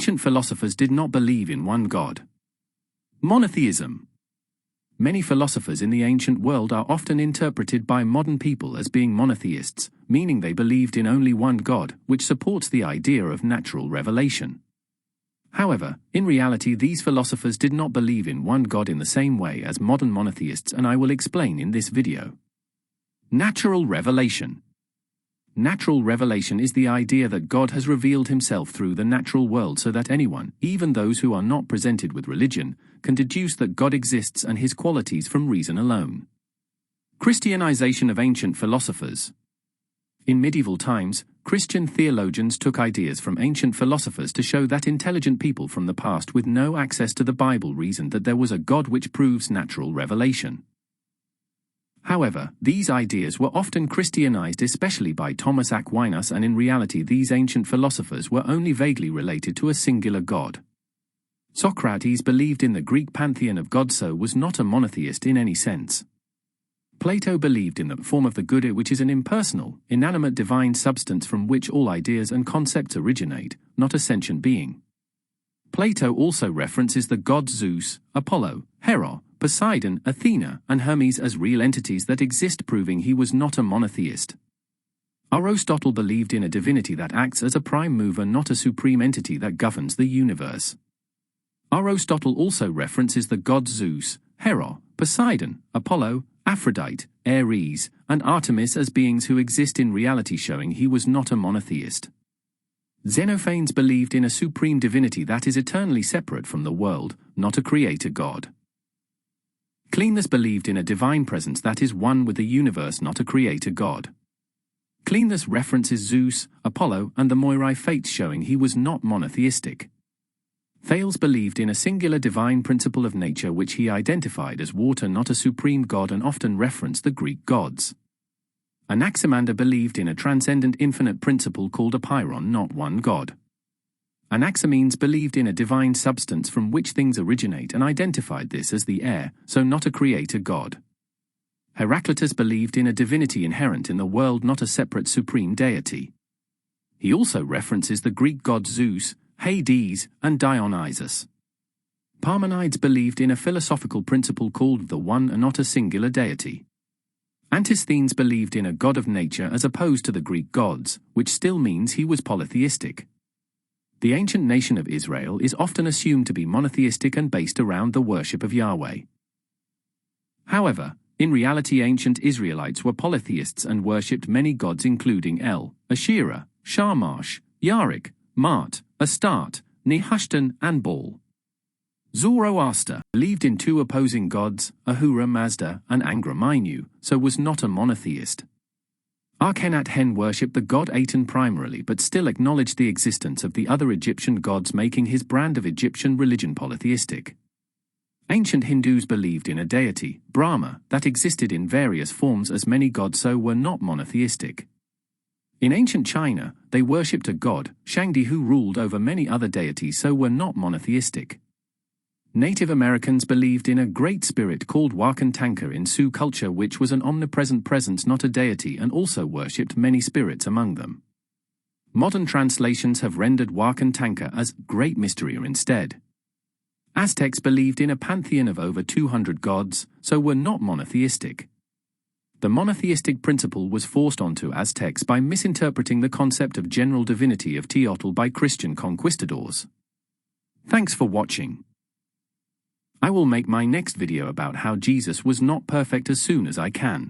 Ancient philosophers did not believe in one God. Monotheism. Many philosophers in the ancient world are often interpreted by modern people as being monotheists, meaning they believed in only one God, which supports the idea of natural revelation. However, in reality these philosophers did not believe in one God in the same way as modern monotheists, and I will explain in this video. Natural revelation. Natural revelation is the idea that God has revealed himself through the natural world so that anyone, even those who are not presented with religion, can deduce that God exists and his qualities from reason alone. Christianization of ancient philosophers. In medieval times, Christian theologians took ideas from ancient philosophers to show that intelligent people from the past with no access to the Bible reasoned that there was a God, which proves natural revelation. However, these ideas were often Christianized, especially by Thomas Aquinas, and in reality these ancient philosophers were only vaguely related to a singular God. Socrates believed in the Greek pantheon of gods, so was not a monotheist in any sense. Plato believed in the form of the good, which is an impersonal, inanimate divine substance from which all ideas and concepts originate, not a sentient being. Plato also references the gods Zeus, Apollo, Hera, Poseidon, Athena, and Hermes as real entities that exist, proving he was not a monotheist. Aristotle believed in a divinity that acts as a prime mover, not a supreme entity that governs the universe. Aristotle also references the gods Zeus, Hera, Poseidon, Apollo, Aphrodite, Ares, and Artemis as beings who exist in reality, showing he was not a monotheist. Xenophanes believed in a supreme divinity that is eternally separate from the world, not a creator god. Cleanthus believed in a divine presence that is one with the universe, not a creator god. Cleanthus references Zeus, Apollo, and the Moirai fates, showing he was not monotheistic. Thales believed in a singular divine principle of nature which he identified as water, not a supreme god, and often referenced the Greek gods. Anaximander believed in a transcendent infinite principle called apeiron, not one god. Anaximenes believed in a divine substance from which things originate and identified this as the air, so not a creator god. Heraclitus believed in a divinity inherent in the world, not a separate supreme deity. He also references the Greek gods Zeus, Hades, and Dionysus. Parmenides believed in a philosophical principle called the one and not a singular deity. Antisthenes believed in a god of nature as opposed to the Greek gods, which still means he was polytheistic. The ancient nation of Israel is often assumed to be monotheistic and based around the worship of Yahweh. However, in reality ancient Israelites were polytheists and worshipped many gods, including El, Asherah, Shamash, Yarek, Mart, Astarte, Nehushtan, and Baal. Zoroaster believed in two opposing gods, Ahura Mazda and Angra Mainyu, so was not a monotheist. Akhenaten worshipped the god Aten primarily, but still acknowledged the existence of the other Egyptian gods, making his brand of Egyptian religion polytheistic. Ancient Hindus believed in a deity, Brahma, that existed in various forms as many gods, so were not monotheistic. In ancient China, they worshipped a god, Shangdi, who ruled over many other deities, so were not monotheistic. Native Americans believed in a great spirit called Wakantanka in Sioux culture, which was an omnipresent presence, not a deity, and also worshipped many spirits among them. Modern translations have rendered Wakantanka as Great Mystery instead. Aztecs believed in a pantheon of over 200 gods, so were not monotheistic. The monotheistic principle was forced onto Aztecs by misinterpreting the concept of general divinity of Teotl by Christian conquistadors. Thanks for watching. I will make my next video about how Jesus was not perfect as soon as I can.